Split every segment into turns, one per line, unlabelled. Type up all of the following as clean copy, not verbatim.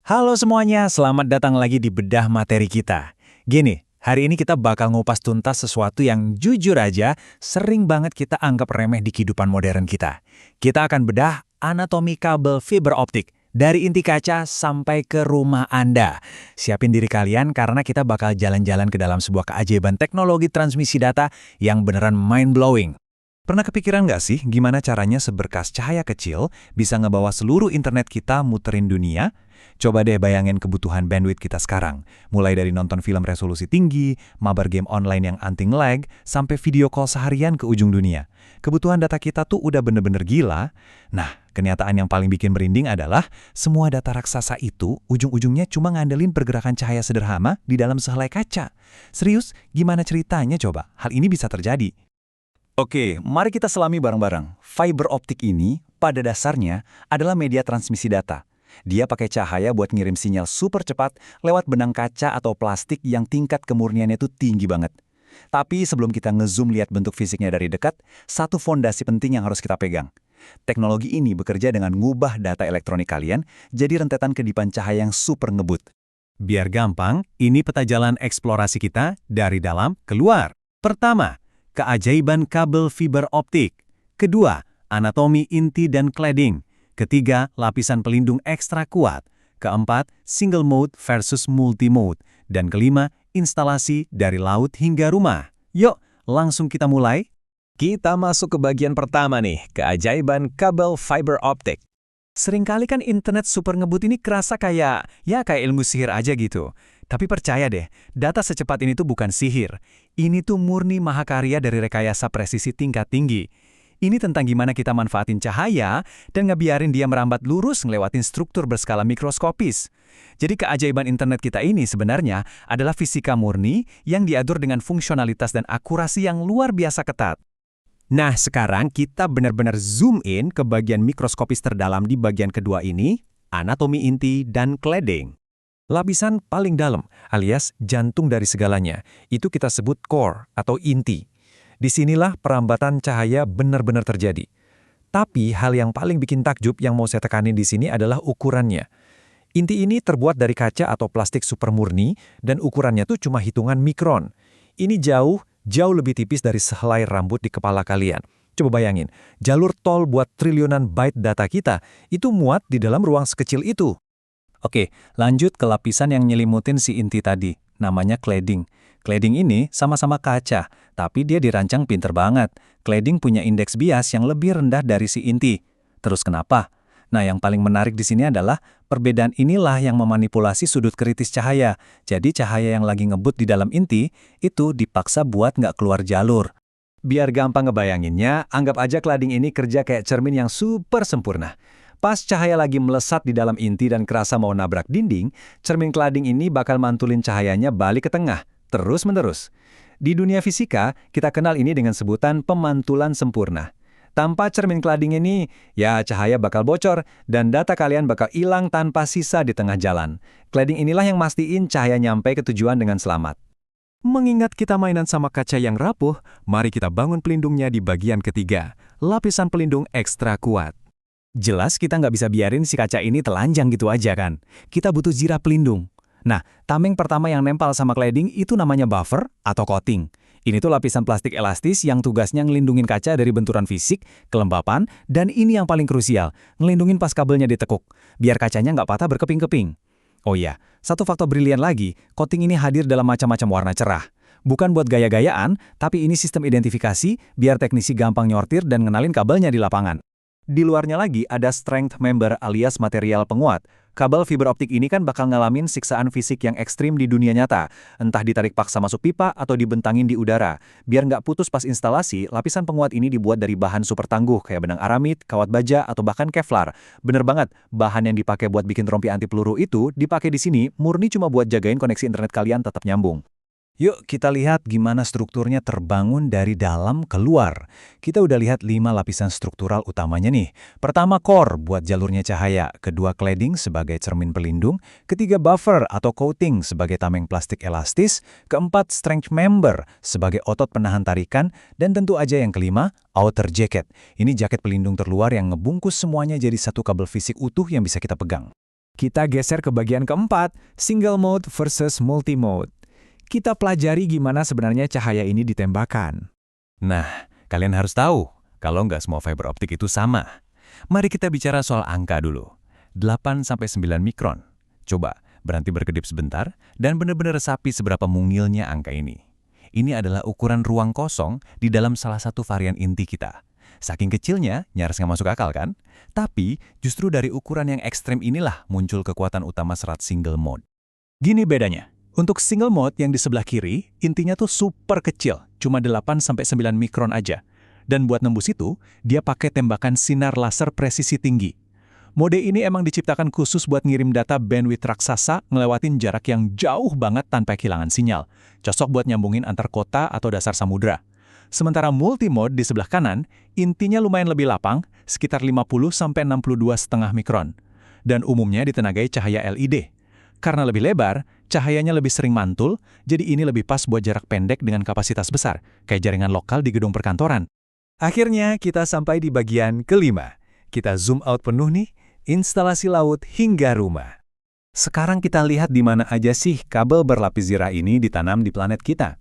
Halo semuanya, selamat datang lagi di bedah materi kita. Gini, hari ini kita bakal ngupas tuntas sesuatu yang jujur aja sering banget kita anggap remeh di kehidupan modern kita. Kita akan bedah anatomi kabel fiber optik dari inti kaca sampai ke rumah Anda. Siapin diri kalian karena kita bakal jalan-jalan ke dalam sebuah keajaiban teknologi transmisi data yang beneran mind-blowing. Pernah kepikiran nggak sih gimana caranya seberkas cahaya kecil bisa ngebawa seluruh internet kita muterin dunia? Coba deh bayangin kebutuhan bandwidth kita sekarang. Mulai dari nonton film resolusi tinggi, mabar game online yang anti-lag, sampai video call seharian ke ujung dunia. Kebutuhan data kita tuh udah bener-bener gila. Nah, kenyataan yang paling bikin merinding adalah semua data raksasa itu ujung-ujungnya cuma ngandelin pergerakan cahaya sederhana di dalam sehelai kaca. Serius, gimana ceritanya coba hal ini bisa terjadi? Oke, mari kita selami bareng-bareng. Fiber optik ini pada dasarnya adalah media transmisi data. Dia pakai cahaya buat ngirim sinyal super cepat lewat benang kaca atau plastik yang tingkat kemurniannya itu tinggi banget. Tapi sebelum kita ngezoom lihat bentuk fisiknya dari dekat, satu fondasi penting yang harus kita pegang. Teknologi ini bekerja dengan ngubah data elektronik kalian jadi rentetan kedipan cahaya yang super ngebut. Biar gampang, ini peta jalan eksplorasi kita dari dalam ke luar. Pertama, keajaiban kabel fiber optik. Kedua, anatomi inti dan cladding. Ketiga, lapisan pelindung ekstra kuat. Keempat, single mode versus multi mode. Dan kelima, instalasi dari laut hingga rumah. Yuk, langsung kita mulai. Kita masuk ke bagian pertama nih, keajaiban kabel fiber optik. Seringkali kan internet super ngebut ini kerasa kayak ilmu sihir aja gitu. Tapi percaya deh, data secepat ini tuh bukan sihir. Ini tuh murni mahakarya dari rekayasa presisi tingkat tinggi. Ini tentang gimana kita manfaatin cahaya dan ngebiarin dia merambat lurus ngelewatin struktur berskala mikroskopis. Jadi keajaiban internet kita ini sebenarnya adalah fisika murni yang diatur dengan fungsionalitas dan akurasi yang luar biasa ketat. Nah, sekarang kita benar-benar zoom in ke bagian mikroskopis terdalam di bagian kedua ini, anatomi inti dan cladding. Lapisan paling dalam, alias jantung dari segalanya, itu kita sebut core atau inti. Disinilah perambatan cahaya benar-benar terjadi. Tapi hal yang paling bikin takjub yang mau saya tekanin di sini adalah ukurannya. Inti ini terbuat dari kaca atau plastik super murni dan ukurannya tuh cuma hitungan mikron. Ini jauh lebih tipis dari sehelai rambut di kepala kalian. Coba bayangin, jalur tol buat triliunan byte data kita itu muat di dalam ruang sekecil itu. Oke, lanjut ke lapisan yang nyelimutin si inti tadi, namanya cladding. Cladding ini sama-sama kaca, tapi dia dirancang pinter banget. Cladding punya indeks bias yang lebih rendah dari si inti. Terus kenapa? Nah, yang paling menarik di sini adalah perbedaan inilah yang memanipulasi sudut kritis cahaya. Jadi cahaya yang lagi ngebut di dalam inti, itu dipaksa buat nggak keluar jalur. Biar gampang ngebayanginnya, anggap aja cladding ini kerja kayak cermin yang super sempurna. Pas cahaya lagi melesat di dalam inti dan kerasa mau nabrak dinding, cermin cladding ini bakal mantulin cahayanya balik ke tengah, terus-menerus. Di dunia fisika, kita kenal ini dengan sebutan pemantulan sempurna. Tanpa cermin cladding ini, ya cahaya bakal bocor dan data kalian bakal hilang tanpa sisa di tengah jalan. Cladding inilah yang mastiin cahaya nyampe ke tujuan dengan selamat. Mengingat kita mainan sama kaca yang rapuh, mari kita bangun pelindungnya di bagian ketiga, lapisan pelindung ekstra kuat. Jelas kita nggak bisa biarin si kaca ini telanjang gitu aja kan. Kita butuh zirah pelindung. Nah, tameng pertama yang nempel sama cladding itu namanya buffer atau coating. Ini tuh lapisan plastik elastis yang tugasnya ngelindungin kaca dari benturan fisik, kelembapan, dan ini yang paling krusial, ngelindungin pas kabelnya ditekuk, biar kacanya nggak patah berkeping-keping. Oh iya, satu faktor brilian lagi, coating ini hadir dalam macam-macam warna cerah. Bukan buat gaya-gayaan, tapi ini sistem identifikasi biar teknisi gampang nyortir dan ngenalin kabelnya di lapangan. Di luarnya lagi ada strength member alias material penguat. Kabel fiber optik ini kan bakal ngalamin siksaan fisik yang ekstrim di dunia nyata. Entah ditarik paksa masuk pipa atau dibentangin di udara. Biar nggak putus pas instalasi, lapisan penguat ini dibuat dari bahan super tangguh kayak benang aramid, kawat baja, atau bahkan Kevlar. Bener banget, bahan yang dipakai buat bikin rompi anti peluru itu dipakai di sini murni cuma buat jagain koneksi internet kalian tetap nyambung. Yuk kita lihat gimana strukturnya terbangun dari dalam ke luar. Kita udah lihat 5 lapisan struktural utamanya nih. Pertama core buat jalurnya cahaya, kedua cladding sebagai cermin pelindung, ketiga buffer atau coating sebagai tameng plastik elastis, keempat strength member sebagai otot penahan tarikan, dan tentu aja yang kelima outer jacket. Ini jaket pelindung terluar yang ngebungkus semuanya jadi satu kabel fisik utuh yang bisa kita pegang.
Kita geser ke bagian keempat, single mode versus multi mode. Kita pelajari gimana sebenarnya cahaya ini ditembakkan.
Nah, kalian harus tahu, kalau nggak semua fiber optik itu sama. Mari kita bicara soal angka dulu. 8-9 mikron. Coba, berhenti berkedip sebentar, dan benar-benar resapi seberapa mungilnya angka ini. Ini adalah ukuran ruang kosong di dalam salah satu varian inti kita. Saking kecilnya, nyaris nggak masuk akal kan? Tapi, justru dari ukuran yang ekstrem inilah muncul kekuatan utama serat single mode. Gini bedanya. Untuk single mode yang di sebelah kiri, intinya tuh super kecil, cuma 8-9 mikron aja. Dan buat nembus itu, dia pakai tembakan sinar laser presisi tinggi. Mode ini emang diciptakan khusus buat ngirim data bandwidth raksasa ngelewatin jarak yang jauh banget tanpa kehilangan sinyal. Cocok buat nyambungin antar kota atau dasar samudra. Sementara multi-mode di sebelah kanan, intinya lumayan lebih lapang, sekitar 50-62,5 mikron. Dan umumnya ditenagai cahaya LED. Karena lebih lebar, cahayanya lebih sering mantul, jadi ini lebih pas buat jarak pendek dengan kapasitas besar, kayak jaringan lokal di gedung perkantoran. Akhirnya kita sampai di bagian kelima. Kita zoom out penuh nih, instalasi laut hingga rumah. Sekarang kita lihat di mana aja sih kabel berlapis zirah ini ditanam di planet kita.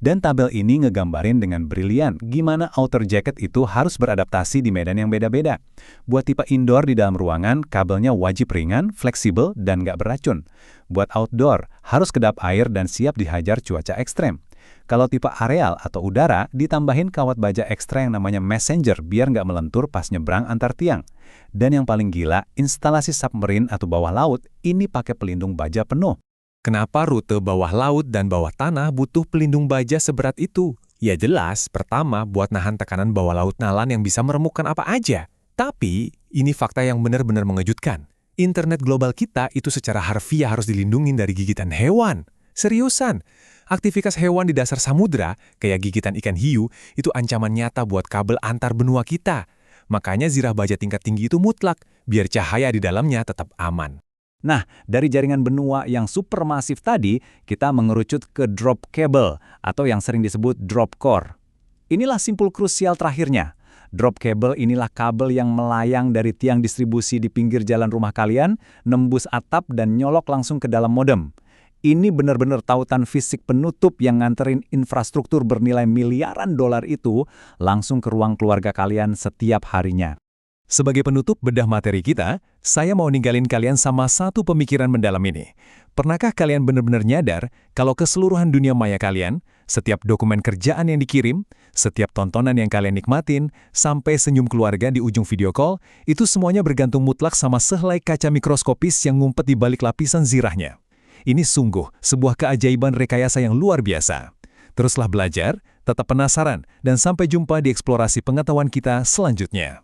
Dan tabel ini ngegambarin dengan brilian gimana outer jacket itu harus beradaptasi di medan yang beda-beda. Buat tipe indoor di dalam ruangan, kabelnya wajib ringan, fleksibel, dan nggak beracun. Buat outdoor, harus kedap air dan siap dihajar cuaca ekstrem. Kalau tipe areal atau udara, ditambahin kawat baja ekstra yang namanya messenger biar nggak melentur pas nyebrang antar tiang. Dan yang paling gila, instalasi submarine atau bawah laut ini pakai pelindung baja penuh. Kenapa rute bawah laut dan bawah tanah butuh pelindung baja seberat itu? Ya jelas, pertama buat nahan tekanan bawah laut nalan yang bisa meremukkan apa aja. Tapi, ini fakta yang benar-benar mengejutkan. Internet global kita itu secara harfiah harus dilindungi dari gigitan hewan. Seriusan, aktivitas hewan di dasar samudra, kayak gigitan ikan hiu, itu ancaman nyata buat kabel antar benua kita. Makanya zirah baja tingkat tinggi itu mutlak, biar cahaya di dalamnya tetap aman. Nah, dari jaringan benua yang supermasif tadi, kita mengerucut ke drop cable atau yang sering disebut drop core. Inilah simpul krusial terakhirnya. Drop cable inilah kabel yang melayang dari tiang distribusi di pinggir jalan rumah kalian, nembus atap dan nyolok langsung ke dalam modem. Ini benar-benar tautan fisik penutup yang nganterin infrastruktur bernilai miliaran dolar itu langsung ke ruang keluarga kalian setiap harinya. Sebagai penutup bedah materi kita, saya mau ninggalin kalian sama satu pemikiran mendalam ini. Pernahkah kalian benar-benar nyadar kalau keseluruhan dunia maya kalian, setiap dokumen kerjaan yang dikirim, setiap tontonan yang kalian nikmatin, sampai senyum keluarga di ujung video call, itu semuanya bergantung mutlak sama sehelai kaca mikroskopis yang ngumpet di balik lapisan zirahnya. Ini sungguh sebuah keajaiban rekayasa yang luar biasa. Teruslah belajar, tetap penasaran, dan sampai jumpa di eksplorasi pengetahuan kita selanjutnya.